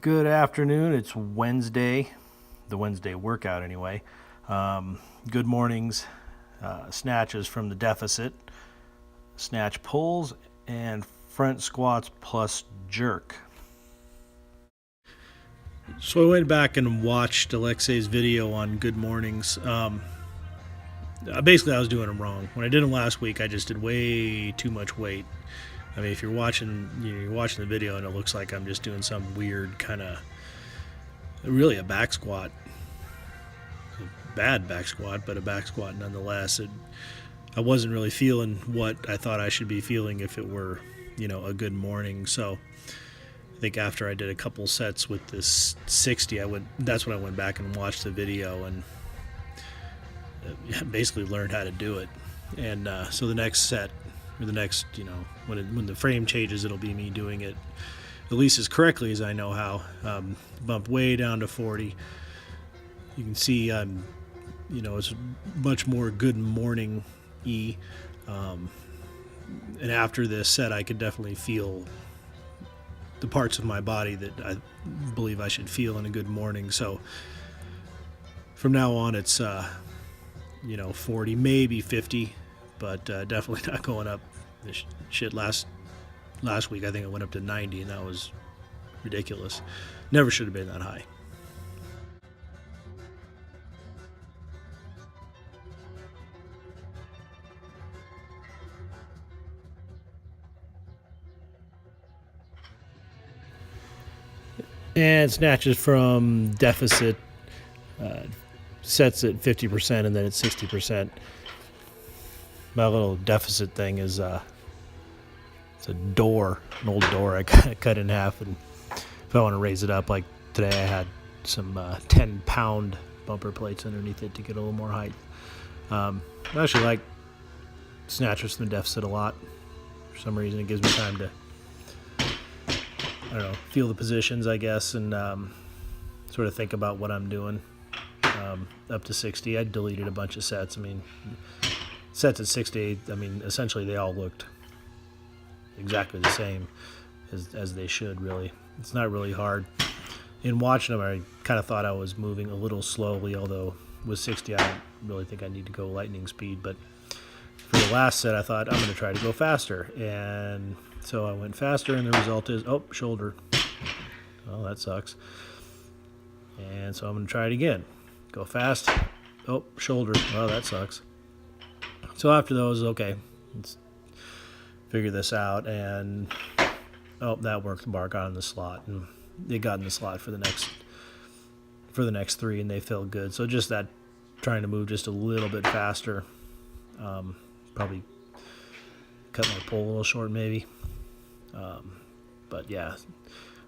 Good afternoon. It's Wednesday, the Wednesday workout anyway. Good mornings, snatches from the deficit, snatch pulls, and front squats plus jerk. So I went back and watched Alexei's video on good mornings. Basically, I was doing them wrong. When I did them last week, I just did way too much weight. I mean, if you're watching the video and it looks like I'm just doing some weird kind of, really a back squat, a bad back squat, but a back squat nonetheless. I wasn't really feeling what I thought I should be feeling if it were, a good morning. So I think after I did a couple sets with this 60, that's when I went back and watched the video and basically learned how to do it. And so the next set, or the next, when the frame changes, it'll be me doing it at least as correctly as I know how. Bumped way down to 40. You can see it's much more good morning-y. And after this set, I could definitely feel the parts of my body that I believe I should feel in a good morning. So from now on, it's 40, maybe 50. But definitely not going up. This shit last week, I think it went up to 90, and that was ridiculous. Never should have been that high. And snatches from deficit, sets at 50%, and then at 60%. My little deficit thing is it's a door, an old door I cut in half, and if I want to raise it up, like today I had some 10-pound bumper plates underneath it to get a little more height. I actually like snatchers from the deficit a lot. For some reason it gives me time to, feel the positions, I guess, and sort of think about what I'm doing. Up to 60, I deleted a bunch of sets. I mean, sets at 60, essentially they all looked exactly the same as they should, really. It's not really hard. In watching them, I kind of thought I was moving a little slowly, although with 60, I don't really think I need to go lightning speed. But for the last set, I thought I'm going to try to go faster. And so I went faster, and the result is, shoulder. Oh, that sucks. And so I'm going to try it again. Go fast. Shoulder. Oh, that sucks. So after those, okay, let's figure this out, and that worked. The bar got in the slot, and it got in the slot for the next three, and they felt good. So just that, trying to move just a little bit faster, probably cut my pull a little short, maybe. But yeah,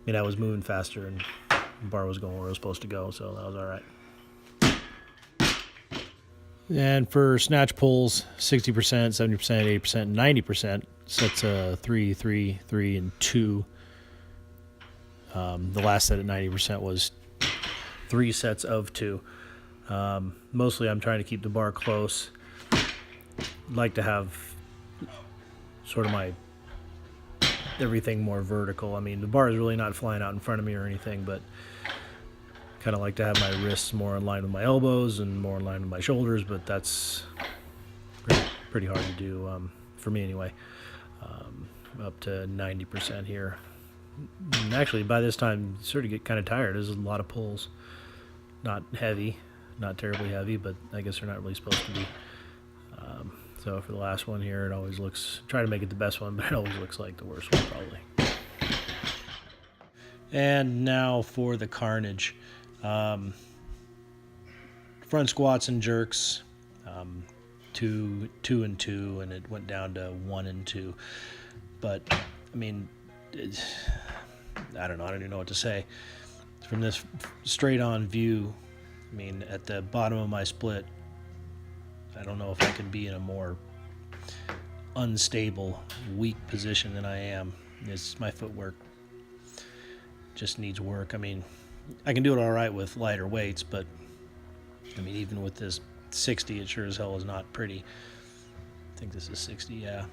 I was moving faster, and the bar was going where it was supposed to go, so that was all right. And for snatch pulls, 60%, 70%, 80%, and 90%, sets 3, 3, 3, and 2. The last set at 90% was 3 sets of 2. Mostly I'm trying to keep the bar close. I'd like to have sort of my everything more vertical. The bar is really not flying out in front of me or anything, but kind of like to have my wrists more in line with my elbows and more in line with my shoulders, but that's pretty hard to do, for me anyway. Up to 90% here. And actually, by this time, you sort of get kind of tired. There's a lot of pulls. Not heavy, not terribly heavy, but I guess they're not really supposed to be. So for the last one here, it always looks, try to make it the best one, but it always looks like the worst one probably. And now for the carnage. Front squats and jerks, 2 and 2, and it went down to 1 and 2. But I don't know. I don't even know what to say. From this straight on view, at the bottom of my split, I don't know if I could be in a more unstable, weak position than I am. It's my footwork just needs work. I can do it all right with lighter weights, but even with this 60, it sure as hell is not pretty. I think this is 60, yeah.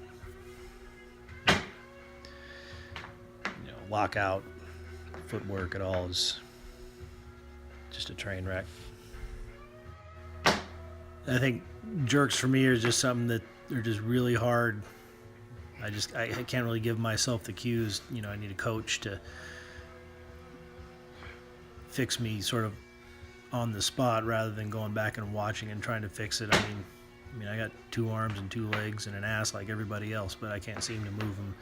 Lock out footwork at all is just a train wreck. I think jerks for me are just something that are just really hard. I can't really give myself the cues. I need a coach to fix me sort of on the spot rather than going back and watching and trying to fix it. I mean, I got 2 arms and 2 legs and an ass like everybody else, but I can't seem to move them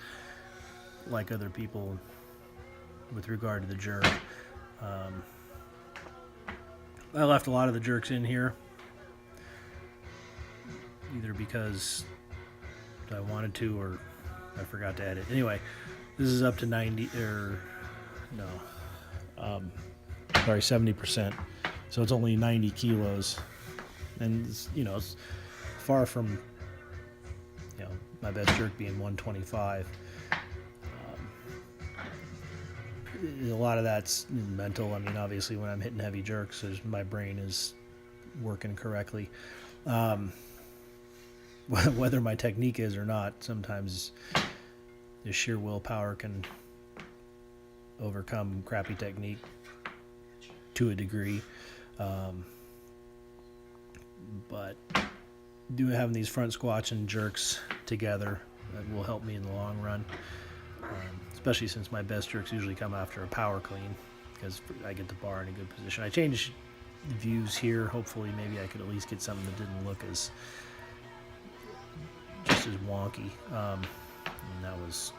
like other people with regard to the jerk. I left a lot of the jerks in here, either because I wanted to or I forgot to add it. Anyway, this is up to 70%. So it's only 90 kilos, and it's far from my best jerk being 125. A lot of that's mental. I mean, obviously, when I'm hitting heavy jerks, my brain is working correctly. Whether my technique is or not, sometimes the sheer willpower can overcome crappy technique to a degree. But having these front squats and jerks together that will help me in the long run, especially since my best jerks usually come after a power clean because I get the bar in a good position. I changed views here. Hopefully maybe I could at least get something that didn't look as wonky, and that was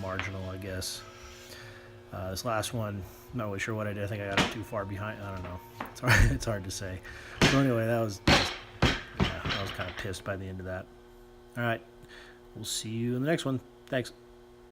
marginal, I guess. This last one, I'm not really sure what I did. I think I got it too far behind. I don't know. It's hard to say. So anyway, I was kind of pissed by the end of that. All right, we'll see you in the next one. Thanks.